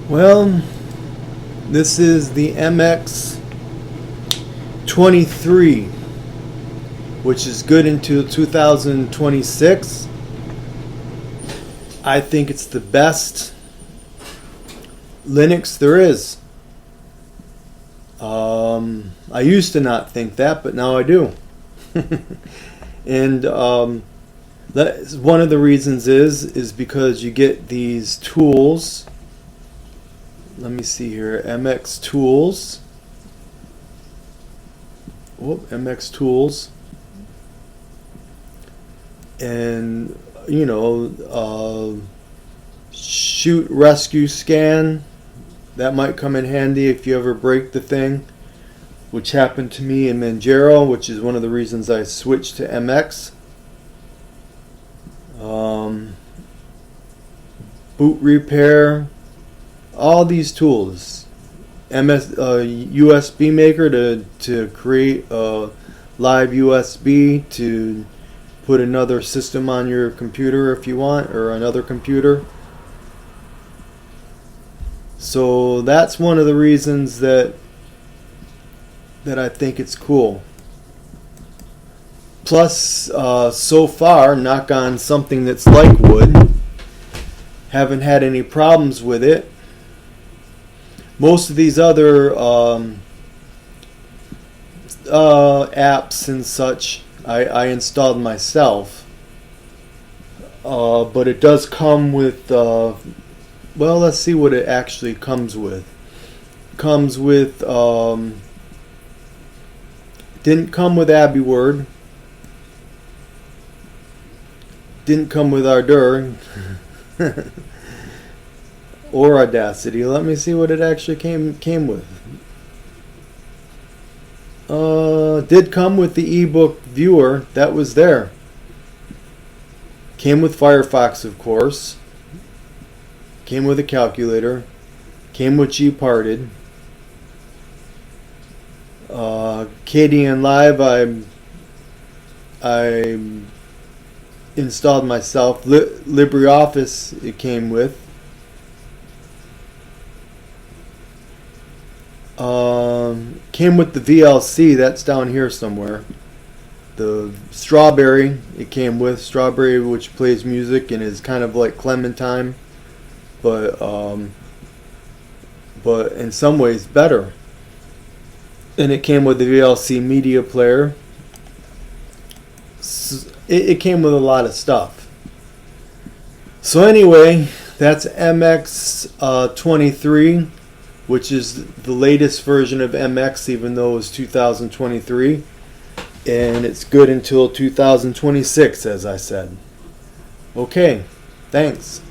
Well, this is the MX23, which is good until 2026. I think it's the best Linux there is. I used to not think that, but now I do. And that's one of the reasons is because you get these tools. Let me see here, MX Tools. MX Tools. And, shoot, rescue, scan. That might come in handy if you ever break the thing, which happened to me in Manjaro, which is one of the reasons I switched to MX. Boot repair. All these tools, USB maker to create a live USB to put another system on your computer if you want, or another computer. So that's one of the reasons that I think it's cool. Plus, so far, knock on something that's like wood, haven't had any problems with it. Most of these other apps and such I installed myself, but it does come with, well, let's see what it actually comes with. Comes with, didn't come with AbiWord, didn't come with Ardor, or Audacity. Let me see what it actually came with. Did come with the ebook viewer. That was there. Came with Firefox, of course. Came with a calculator. Came with Gparted. KDN Live I installed myself. LibreOffice it came with. Came with the VLC, that's down here somewhere. The Strawberry it came with. Strawberry, which plays music and is kind of like Clementine, but in some ways better. And it came with the VLC media player. It came with a lot of stuff. So anyway, that's MX23, which is the latest version of MX, even though it was 2023. And it's good until 2026, as I said. Okay, thanks.